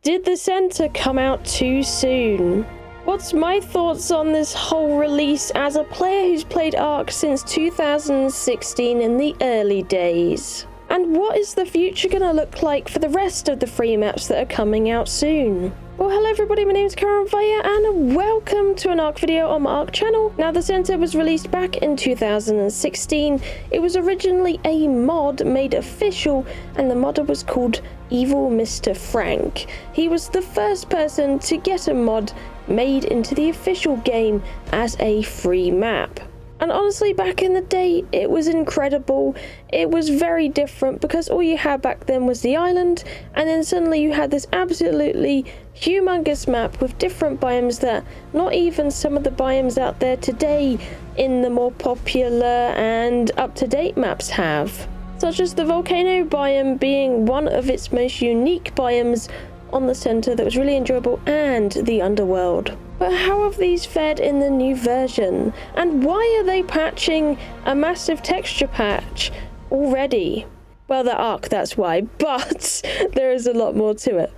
Did the center come out too soon? What's my thoughts on this whole release as a player who's played Ark since 2016 in the early days? And what is the future gonna look like for the rest of the free maps that are coming out soon? Well, hello everybody, my name is KiahOnARK and welcome to an Ark video on my Ark channel. Now, the center was released back in 2016. It was originally a mod made official, and the modder was called Evil Mr. Frank. He was the first person to get a mod made into the official game as a free map. And honestly, back in the day, it was incredible. It was very different because all you had back then was the island, and then suddenly you had this absolutely humongous map with different biomes that not even some of the biomes out there today in the more popular and up-to-date maps have. Such as the Volcano biome being one of its most unique biomes on the center that was really enjoyable, and the Underworld. But how have these fared in the new version? And why are they patching a massive texture patch already? Well, the Ark, that's why, but there is a lot more to it.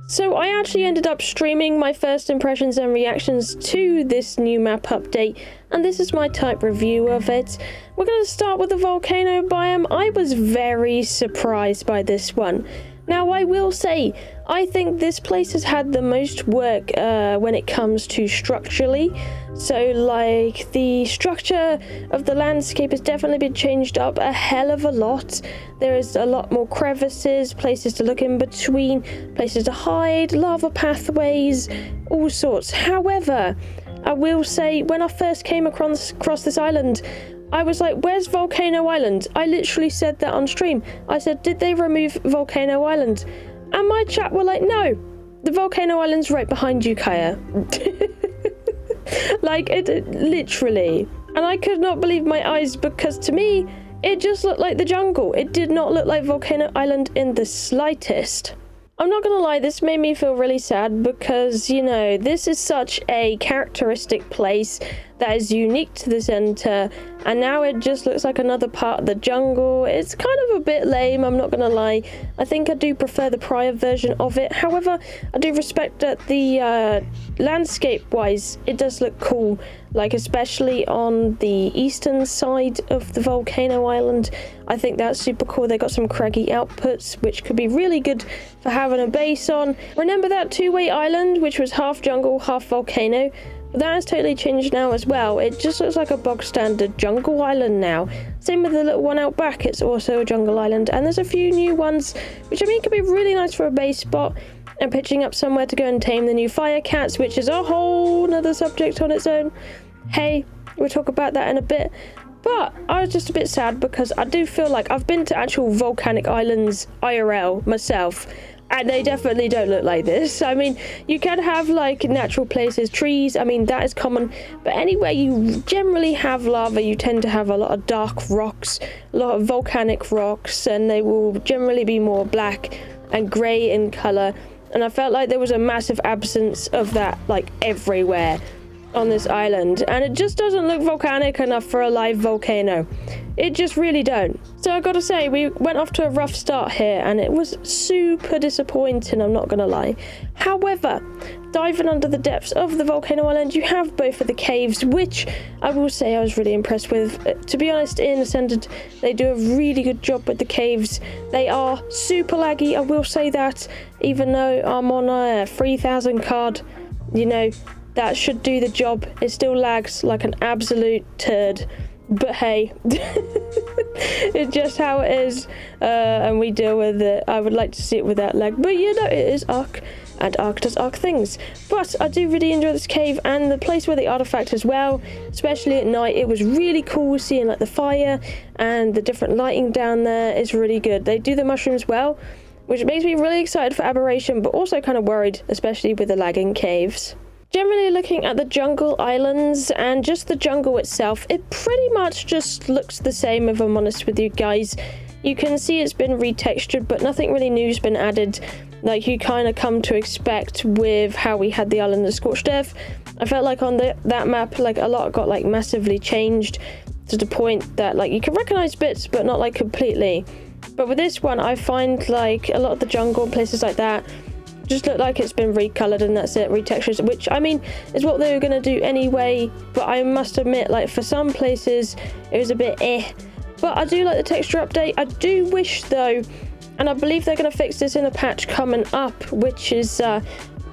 So I actually ended up streaming my first impressions and reactions to this new map update, and this is my type review of it. We're going to start with the Volcano biome. I was very surprised by this one. Now, I will say, I think this place has had the most work when it comes to structurally. So, like, the structure of the landscape has definitely been changed up a hell of a lot. There is a lot more crevices, places to look in between, places to hide, lava pathways, all sorts. However, I will say, when I first came across this island, I was like, where's Volcano Island? I literally said that on stream. I said, did they remove Volcano Island? And my chat were like, no, the Volcano Island's right behind you, Kiah. Like, it literally. And I could not believe my eyes because to me, it just looked like the jungle. It did not look like Volcano Island in the slightest. I'm not gonna lie, this made me feel really sad because, you know, this is such a characteristic place that is unique to the center, and now it just looks like another part of the jungle. It's kind of a bit lame, I'm not gonna lie. I think I do prefer the prior version of it. However, I do respect that the landscape-wise, it does look cool, like especially on the eastern side of the Volcano Island. I think that's super cool. They got some craggy outputs, which could be really good for having a base on. Remember that two-way island, which was half jungle, half volcano? But that has totally changed now as well. It just looks like a bog standard jungle island now. Same with the little one out back, it's also a jungle island. And there's a few new ones, which I mean could be really nice for a base spot. And pitching up somewhere to go and tame the new fire cats, which is a whole nother subject on its own. Hey, we'll talk about that in a bit. But I was just a bit sad because I do feel like I've been to actual volcanic islands IRL myself, and they definitely don't look like this. I mean, you can have like natural places, trees, I mean that is common, but anywhere you generally have lava, you tend to have a lot of dark rocks, a lot of volcanic rocks, and they will generally be more black and grey in colour. And I felt like there was a massive absence of that like everywhere on this island, and it just doesn't look volcanic enough for a live volcano. It just really don't. So I gotta say, we went off to a rough start here and it was super disappointing, I'm not gonna lie. However, diving under the depths of the Volcano Island, you have both of the caves, which I will say I was really impressed with. To be honest, in Ascended, they do a really good job with the caves. They are super laggy, I will say that, even though I'm on a 3000 card, you know, that should do the job. It still lags like an absolute turd. But hey, it's just how it is, and we deal with it. I would like to see it without lag, but you know, it is Ark, and Ark does Ark things. But I do really enjoy this cave and the place where the artifact as well, especially at night. It was really cool seeing like the fire and the different lighting down there. It's really good. They do the mushrooms well, which makes me really excited for Aberration, but also kind of worried, especially with the lagging caves. Generally looking at the jungle islands and just the jungle itself, it pretty much just looks the same if I'm honest with you guys. You can see it's been retextured, but nothing really new has been added like you kind of come to expect with how we had the island of Scorched Earth. I felt like on that map, like a lot got like massively changed to the point that like you can recognize bits, but not like completely. But with this one, I find like a lot of the jungle and places like that, just look like it's been recolored and that's it, retextured, which I mean is what they were going to do anyway, but I must admit, like, for some places it was a bit but I do like the texture update. I do wish though, and I believe they're going to fix this in a patch coming up, which is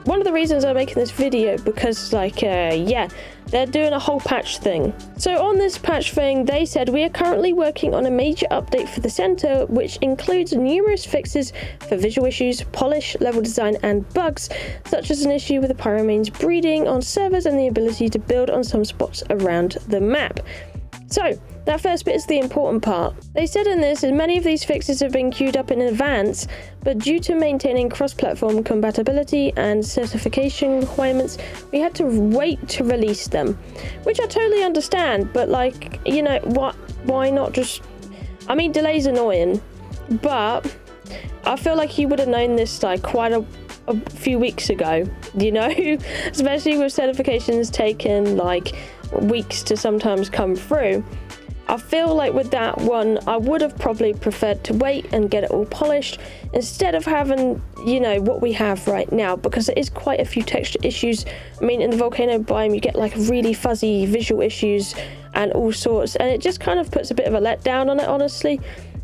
one of the reasons I'm making this video, because like yeah, they're doing a whole patch thing. So on this patch thing, they said, we are currently working on a major update for the center, which includes numerous fixes for visual issues, polish, level design, and bugs, such as an issue with the pyromanes breeding on servers and the ability to build on some spots around the map. So that first bit is the important part. They said in this, many of these fixes have been queued up in advance, but due to maintaining cross-platform compatibility and certification requirements, we had to wait to release them. Which I totally understand, but like, you know, why not just... I mean, delay's annoying, but I feel like you would have known this like quite a few weeks ago, you know? Especially with certifications taking like weeks to sometimes come through. I feel like with that one, I would have probably preferred to wait and get it all polished instead of having, you know, what we have right now, because there is quite a few texture issues. I mean, in the Volcano biome, you get like really fuzzy visual issues and all sorts, and it just kind of puts a bit of a letdown on it, honestly.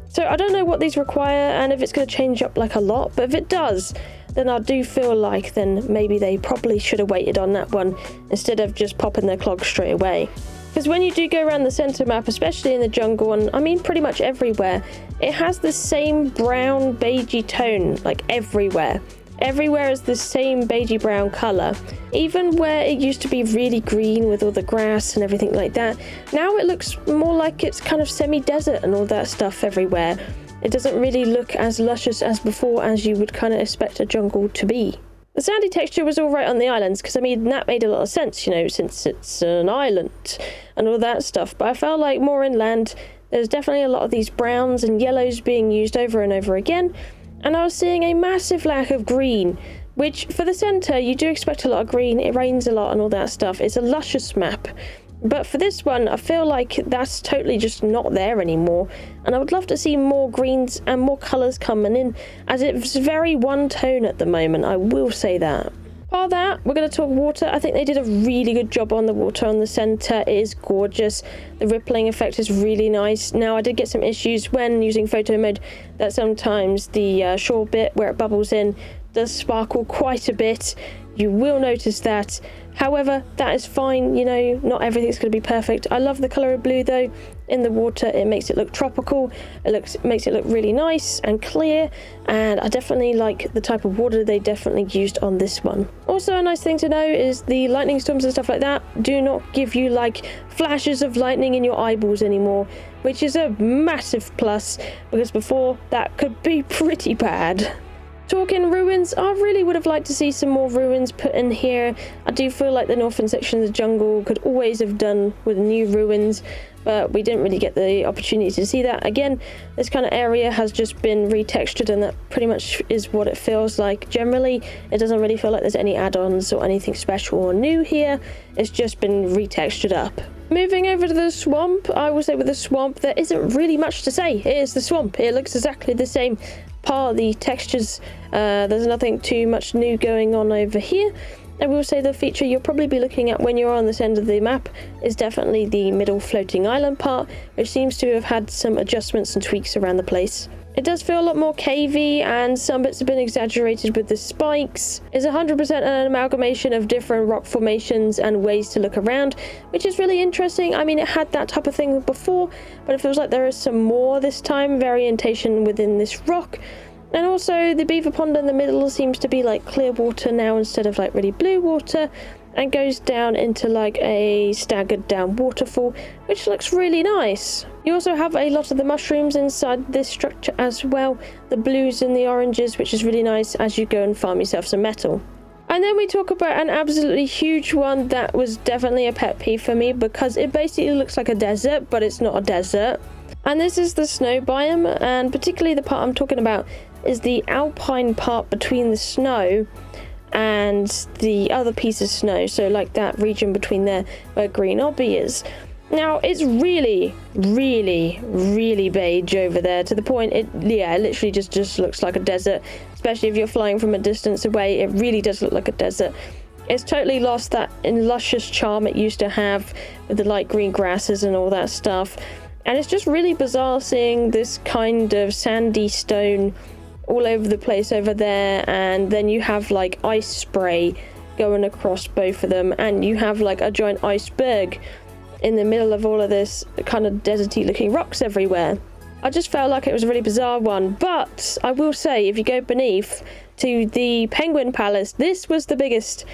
So I don't know what these require and if it's going to change up like a lot, but if it does, then I do feel like then maybe they probably should have waited on that one instead of just popping their clogs straight away. Because when you do go around the center map, especially in the jungle, and I mean pretty much everywhere, it has the same brown beigey tone, like everywhere. Everywhere is the same beigey brown color. Even where it used to be really green with all the grass and everything like that, now it looks more like it's kind of semi-desert and all that stuff everywhere. It doesn't really look as luscious as before, as you would kind of expect a jungle to be. The sandy texture was all right on the islands, because I mean that made a lot of sense, you know, since it's an island and all that stuff. But I felt like more inland, there's definitely a lot of these browns and yellows being used over and over again. And I was seeing a massive lack of green, which for the center, you do expect a lot of green. It rains a lot and all that stuff. It's a luscious map. But for this one, I feel like that's totally just not there anymore. And I would love to see more greens and more colours coming in, as it's very one tone at the moment, I will say that. Part of that, we're going to talk water. I think they did a really good job on the water on the centre. It is gorgeous. The rippling effect is really nice. Now, I did get some issues when using photo mode that sometimes the shore bit where it bubbles in does sparkle quite a bit. You will notice that. However, that is fine, you know, not everything's going to be perfect. I love the colour of blue though in the water. It makes it look tropical. It makes it look really nice and clear, and I definitely like the type of water they definitely used on this one. Also, a nice thing to know is the lightning storms and stuff like that do not give you like flashes of lightning in your eyeballs anymore, which is a massive plus, because before that could be pretty bad. Talking ruins, I really would have liked to see some more ruins put in here. I do feel like the northern section of the jungle could always have done with new ruins, but we didn't really get the opportunity to see that. Again, this kind of area has just been retextured, and that pretty much is what it feels like. Generally, it doesn't really feel like there's any add-ons or anything special or new here. It's just been retextured up. Moving over to the swamp, I will say with the swamp, there isn't really much to say. It is the swamp. It looks exactly the same. Part of the textures, there's nothing too much new going on over here. I will say the feature you'll probably be looking at when you're on this end of the map is definitely the middle floating island part, which seems to have had some adjustments and tweaks around the place. It does feel a lot more cavey, and some bits have been exaggerated with the spikes. It's 100% an amalgamation of different rock formations and ways to look around, which is really interesting. I mean, it had that type of thing before, but it feels like there is some more this time, variation within this rock. And also, the beaver pond in the middle seems to be like clear water now instead of like really blue water, and goes down into like a staggered down waterfall, which looks really nice. You also have a lot of the mushrooms inside this structure as well, the blues and the oranges, which is really nice as you go and farm yourself some metal. And then we talk about an absolutely huge one that was definitely a pet peeve for me, because it basically looks like a desert, but it's not a desert. And this is the snow biome, and particularly the part I'm talking about is the alpine part between the snow and the other piece of snow, so like that region between there where green obby is. Now, it's really, really, really beige over there, to the point it literally just looks like a desert. Especially if you're flying from a distance away, it really does look like a desert. It's totally lost that luscious charm it used to have with the light green grasses and all that stuff. And it's just really bizarre seeing this kind of sandy stone all over the place over there, and then you have like ice spray going across both of them, and you have like a giant iceberg in the middle of all of this kind of deserty looking rocks everywhere. I just felt like it was a really bizarre one, but I will say, if you go beneath to the Penguin Palace, this was the biggest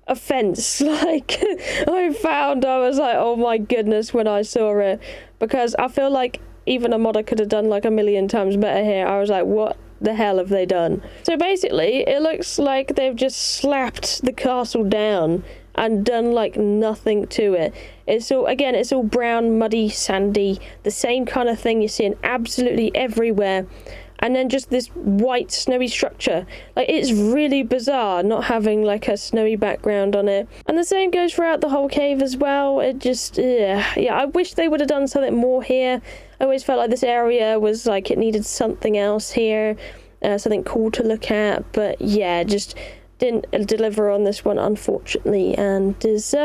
offense like I found. I was like, oh my goodness, when I saw it, because I feel like even a modder could have done like a million times better here. I was like, what the hell have they done? So basically, it looks like they've just slapped the castle down and done like nothing to it. It's all brown, muddy, sandy, the same kind of thing you're seeing absolutely everywhere. And then just this white snowy structure. Like, it's really bizarre not having like a snowy background on it. And the same goes throughout the whole cave as well. It just, yeah, I wish they would have done something more here. I always felt like this area was like it needed something else here, something cool to look at. But yeah, just didn't deliver on this one, unfortunately, and is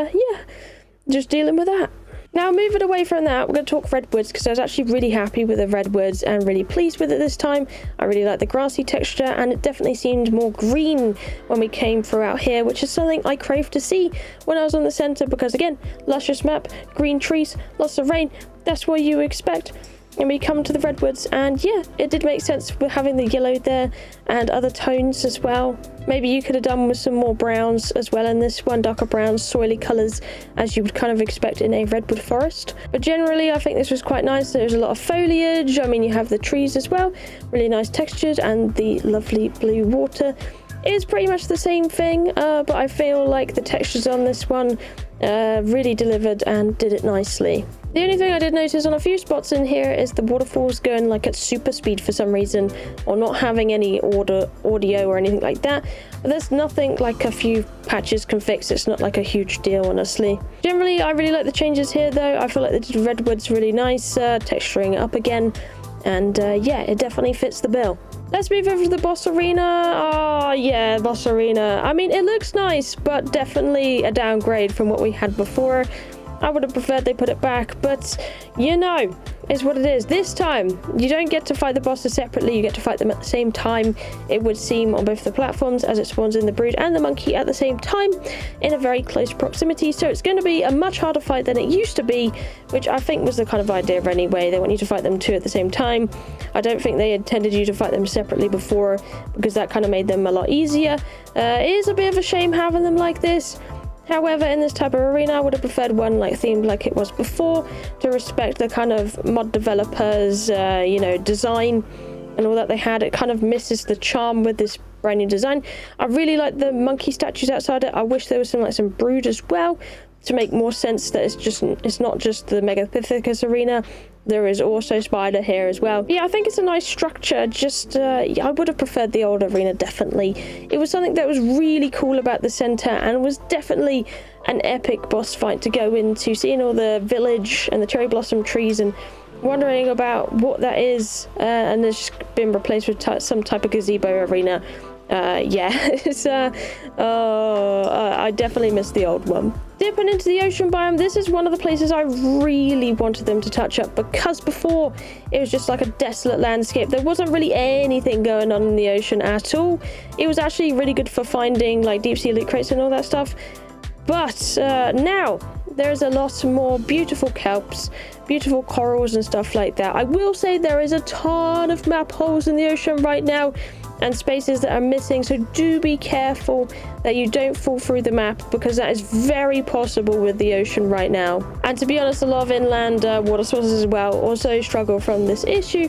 just dealing with that. Now, moving away from that, we're going to talk redwoods, because I was actually really happy with the redwoods and really pleased with it this time. I really like the grassy texture, and it definitely seemed more green when we came throughout here, which is something I craved to see when I was on the center, because again, luscious map, green trees, lots of rain, that's what you expect. And we come to the redwoods, and yeah, it did make sense with having the yellow there and other tones as well. Maybe you could have done with some more browns as well in this one, darker browns, soily colours, as you would kind of expect in a redwood forest. But generally, I think this was quite nice. There was a lot of foliage. I mean, you have the trees as well, really nice textured, and the lovely blue water. It is pretty much the same thing, but I feel like the textures on this one really delivered and did it nicely. The only thing I did notice on a few spots in here is the waterfalls going like at super speed for some reason, or not having any audio or anything like that. But there's nothing like a few patches can fix. It's not like a huge deal, honestly. Generally, I really like the changes here though. I feel like they did redwoods really nice, texturing it up again. And yeah, it definitely fits the bill. Let's move over to the boss arena. Oh yeah, boss arena. I mean, it looks nice, but definitely a downgrade from what we had before. I would have preferred they put it back, but you know, it's what it is. This time, you don't get to fight the bosses separately, you get to fight them at the same time, it would seem, on both the platforms, as it spawns in the brood and the monkey at the same time in a very close proximity. So it's going to be a much harder fight than it used to be, which I think was the kind of idea anyway. They want you to fight them two at the same time. I don't think they intended you to fight them separately before, because that kind of made them a lot easier. It is a bit of a shame having them like this. However, in this type of arena, I would have preferred one like themed like it was before, to respect the kind of mod developers, you know, design and all that they had. It kind of misses the charm with this brand new design. I really like the monkey statues outside it. I wish there was some brood as well, to make more sense that it's not just the Megapithecus arena. There is also Spider here as well. Yeah, I think it's a nice structure. Just, I would have preferred the old arena, definitely. It was something that was really cool about the center, and was definitely an epic boss fight to go into. Seeing all the village and the cherry blossom trees, and wondering about what that is, and it's just been replaced with some type of gazebo arena. Yeah, it's I definitely missed the old one. Dipping into the ocean biome, this is one of the places I really wanted them to touch up, because before it was just like a desolate landscape. There wasn't really anything going on in the ocean at all. It was actually really good for finding like deep sea loot crates and all that stuff. But now there's a lot more beautiful kelps, beautiful corals and stuff like that. I will say there is a ton of map holes in the ocean right now, and spaces that are missing, so do be careful that you don't fall through the map, because that is very possible with the ocean right now. And to be honest, a lot of inland water sources as well also struggle from this issue,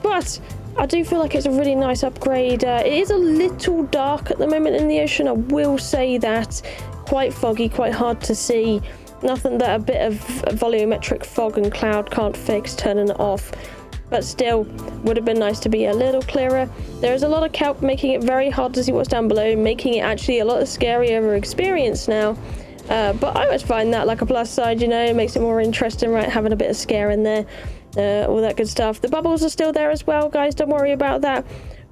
but I do feel like it's a really nice upgrade. It is a little dark at the moment in the ocean, I will say that. Quite foggy, quite hard to see. Nothing that a bit of volumetric fog and cloud can't fix, turning it off. But still, would have been nice to be a little clearer. There is a lot of kelp, making it very hard to see what's down below, making it actually a lot scarier of an experience now. But I always find that like a plus side, you know, it makes it more interesting, right? Having a bit of scare in there, all that good stuff. The bubbles are still there as well, guys. Don't worry about that.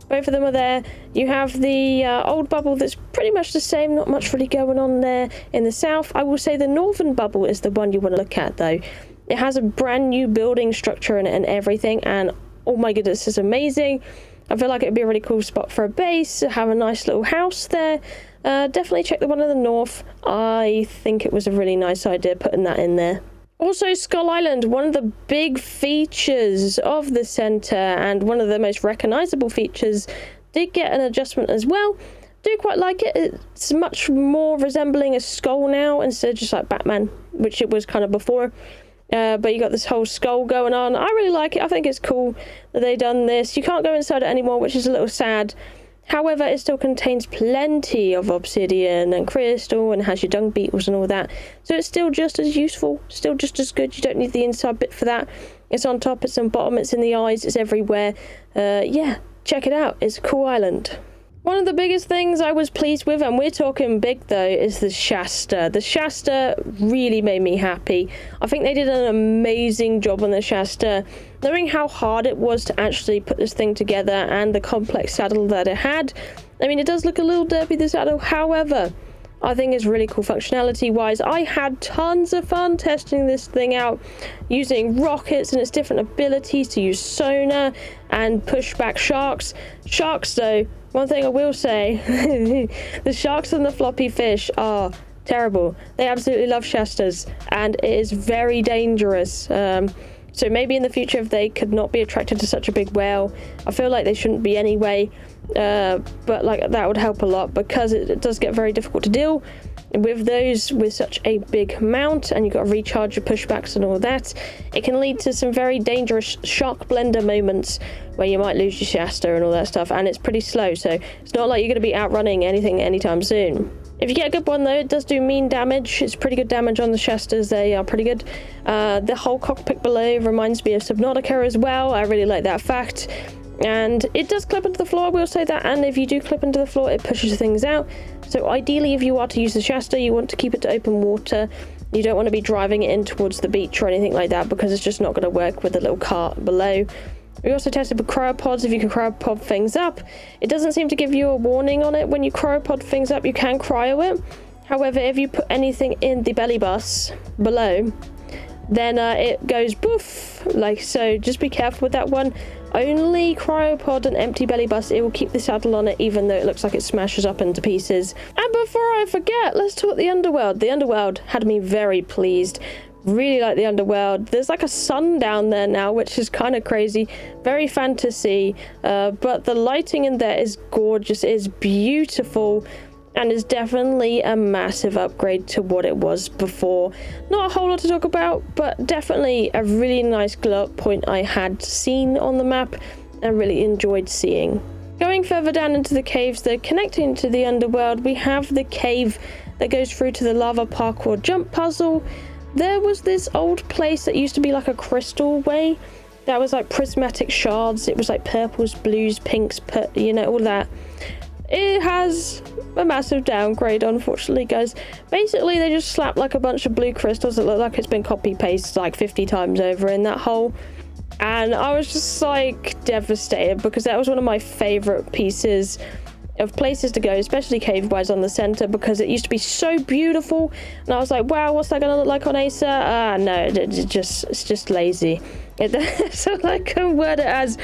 Both of them are there. You have the old bubble that's pretty much the same. Not much really going on there in the south. I will say the northern bubble is the one you want to look at, though. It has a brand new building structure in it and everything. And oh my goodness, this is amazing. I feel like it would be a really cool spot for a base. Have a nice little house there. Definitely check the one in the north. I think it was a really nice idea putting that in there. Also, Skull Island, one of the big features of the centre and one of the most recognisable features, did get an adjustment as well. Do quite like it. It's much more resembling a skull now instead of just like Batman, which it was kind of before. But you got this whole skull going on. I really like it. I think it's cool that they done this. You can't go inside it anymore, which is a little sad. However, it still contains plenty of obsidian and crystal and has your dung beetles and all that. So it's still just as useful, still just as good. You don't need the inside bit for that. It's on top, it's on bottom, it's in the eyes, it's everywhere. Yeah, check it out. It's a cool island. One of the biggest things I was pleased with, and we're talking big though, is the Shasta. The Shasta really made me happy. I think they did an amazing job on the Shasta. Knowing how hard it was to actually put this thing together and the complex saddle that it had. I mean, it does look a little derpy, the saddle. However, I think it's really cool functionality-wise. I had tons of fun testing this thing out, using rockets and its different abilities to use sonar and push back sharks. Sharks, though, one thing I will say, the sharks and the floppy fish are terrible. They absolutely love Shastas, and it is very dangerous. So maybe in the future, if they could not be attracted to such a big whale, I feel like they shouldn't be anyway. But like that would help a lot, because it does get very difficult to deal with those with such a big mount, and you've got to recharge your pushbacks and all that. It can lead to some very dangerous shark blender moments where you might lose your Shasta and all that stuff, and it's pretty slow, so it's not like you're going to be outrunning anything anytime soon. If you get a good one, though, it does do mean damage. It's pretty good damage on the Shastas. They are pretty good. The whole cockpit below reminds me of Subnautica as well. I really like that fact. And it does clip into the floor, I will say that. And if you do clip into the floor, it pushes things out. So ideally, if you are to use the Shasta, you want to keep it to open water. You don't want to be driving it in towards the beach or anything like that, because it's just not going to work with the little cart below. We also tested with cryopods, if you can cryopod things up. It doesn't seem to give you a warning on it. When you cryopod things up, you can cryo it. However, if you put anything in the belly bus below, then it goes boof, like so. Just be careful with that one. Only cryopod and empty belly bus, it will keep the saddle on it, even though it looks like it smashes up into pieces. And before I forget, let's talk the Underworld. The Underworld had me very pleased. Really like the Underworld. There's like a sun down there now, which is kind of crazy. Very fantasy, but the lighting in there is gorgeous. It is beautiful, and is definitely a massive upgrade to what it was before. Not a whole lot to talk about, but definitely a really nice glow up point I had seen on the map and really enjoyed seeing. Going further down into the caves, though, connecting to the Underworld, we have the cave that goes through to the lava parkour jump puzzle. There was this old place that used to be like a crystal way that was like prismatic shards. It was like purples, blues, pinks, you know, all that. It has a massive downgrade, unfortunately, guys. Basically, they just slapped like a bunch of blue crystals that look like it's been copy-pasted like 50 times over in that hole. And I was just like devastated, because that was one of my favorite pieces of places to go, especially cave-wise on the center, because it used to be so beautiful. And I was like, wow, what's that gonna look like on Acer? No, it's just lazy. So like I word it as,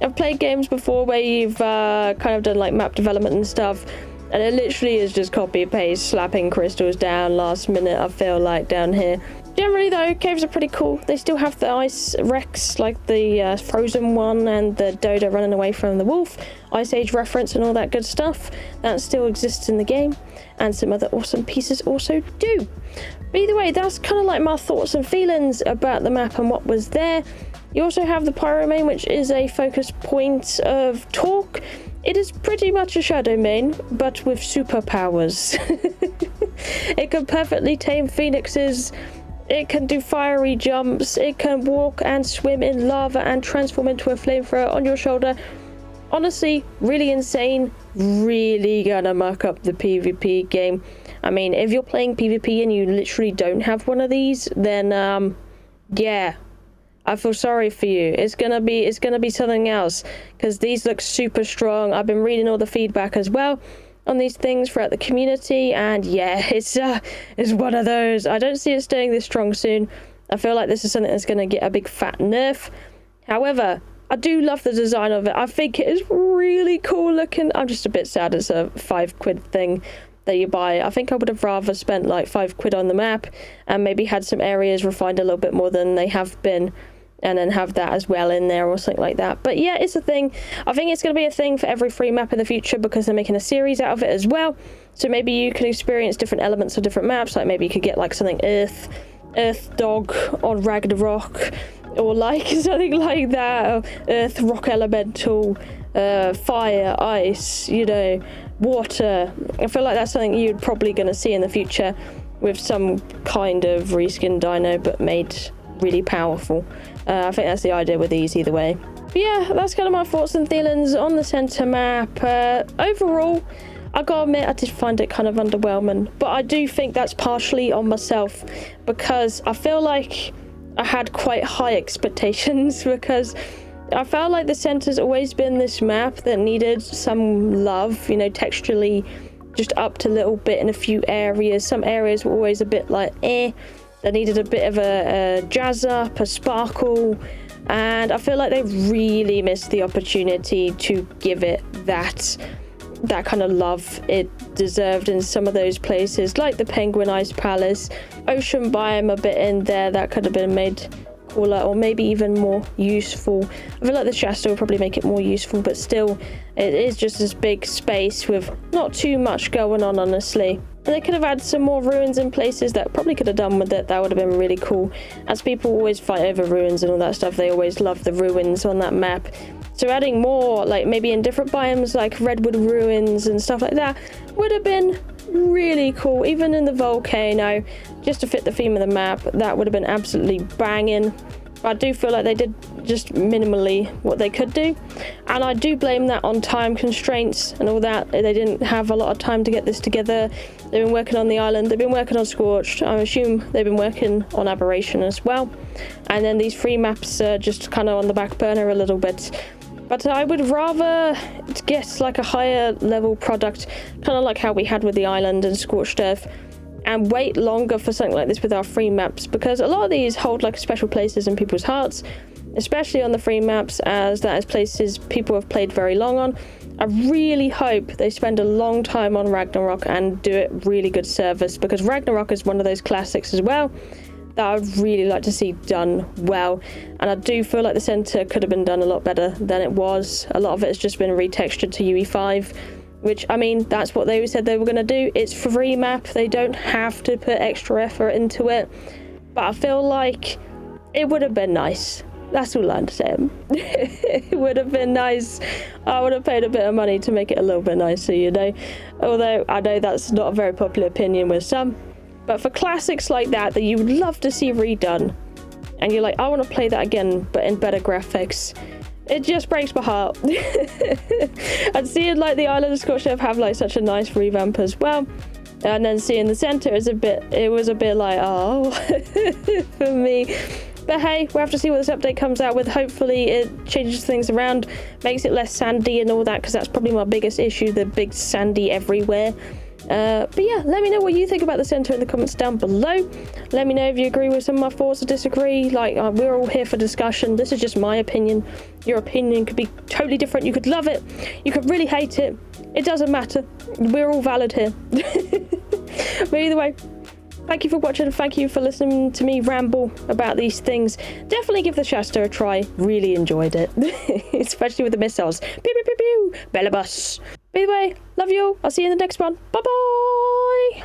I've played games before where you've kind of done like map development and stuff, and it literally is just copy paste, slapping crystals down last minute, I feel like, down here. Generally though, caves are pretty cool. They still have the ice wrecks, like the frozen one and the dodo running away from the wolf, Ice Age reference and all that good stuff. That still exists in the game, and some other awesome pieces also do. But either way, that's kind of like my thoughts and feelings about the map and what was there. You also have the Pyrro main, which is a focus point of talk. It is pretty much a shadow main, but with superpowers. It can perfectly tame phoenixes. It can do fiery jumps. It can walk and swim in lava and transform into a flamethrower on your shoulder. Honestly, really insane. really gonna muck up the PvP game. I mean, if you're playing PvP and you literally don't have one of these, then yeah, I feel sorry for you. It's gonna be something else, because these look super strong. I've been reading all the feedback as well on these things throughout the community, and yeah, it's one of those. I don't see it staying this strong soon. I feel like this is something that's gonna get a big fat nerf. However, I do love the design of it. I think it is really cool looking. I'm just a bit sad it's a £5 thing that you buy. I think I would have rather spent like £5 on the map and maybe had some areas refined a little bit more than they have been, and then have that as well in there or something like that. But yeah, it's a thing. I think it's going to be a thing for every free map in the future, because they're making a series out of it as well. So maybe you can experience different elements of different maps. Like maybe you could get like something Earth Dog on Ragnarok, or like something like that. Earth Rock Elemental, fire, ice, you know, water. I feel like that's something you're probably going to see in the future with some kind of reskin dino, but made really powerful. I think that's the idea with these either way. But yeah, that's kind of my thoughts and feelings on the center map. Overall, I gotta admit, I did find it kind of underwhelming, but I do think that's partially on myself, because I feel like I had quite high expectations, because I felt like the center's always been this map that needed some love, you know, texturally just upped a little bit in a few areas. Some areas were always a bit like they needed a bit of a jazz up, a sparkle, and I feel like they really missed the opportunity to give it that kind of love it deserved in some of those places, like the Penguin Ice Palace, ocean biome a bit in there that could have been made cooler or maybe even more useful. I feel like the Shasta will probably make it more useful, but still it is just this big space with not too much going on, honestly. And they could have had some more ruins in places that probably could have done with it. That would have been really cool, as people always fight over ruins and all that stuff. They always love the ruins on that map. So adding more, like maybe in different biomes like Redwood ruins and stuff like that, would have been really cool. Even in the Volcano, just to fit the theme of the map, that would have been absolutely banging. I do feel like they did just minimally what they could do, and I do blame that on time constraints and all that. They didn't have a lot of time to get this together. They've been working on the island, they've been working on Scorched, I assume they've been working on Aberration as well, and then these free maps are just kind of on the back burner a little bit. But I would rather get like a higher level product, kind of like how we had with the island and Scorched Earth, and wait longer for something like this with our free maps, because a lot of these hold like special places in people's hearts, especially on the free maps, as that is places people have played very long on. I really hope they spend a long time on Ragnarok and do it really good service, because Ragnarok is one of those classics as well that I'd really like to see done well, and I do feel like the center could have been done a lot better than it was. A lot of it has just been retextured to UE5, which, I mean, that's what they said they were going to do. It's free map, they don't have to put extra effort into it, but I feel like it would have been nice. That's all I'm saying. It would have been nice. I would have paid a bit of money to make it a little bit nicer, you know, although I know that's not a very popular opinion with some. But for classics like that you would love to see redone, and you're like, I want to play that again, but in better graphics, it just breaks my heart. And seeing like the Island of Scorched Earth have like such a nice revamp as well, and then seeing the center is it was a bit like, oh, for me. But hey, we'll have to see what this update comes out with. Hopefully it changes things around, makes it less sandy and all that, because that's probably my biggest issue, the big sandy everywhere. But yeah, let me know what you think about the center in the comments down below. Let me know if you agree with some of my thoughts or disagree. Like, we're all here for discussion. This is just my opinion. Your opinion could be totally different. You could love it, you could really hate it. It doesn't matter. We're all valid here. But either way, thank you for watching. Thank you for listening to me ramble about these things. Definitely give the Shasta a try. Really enjoyed it. Especially with the missiles. Pew, pew, pew, pew. Bellabus. By the way, love you all. I'll see you in the next one. Bye bye.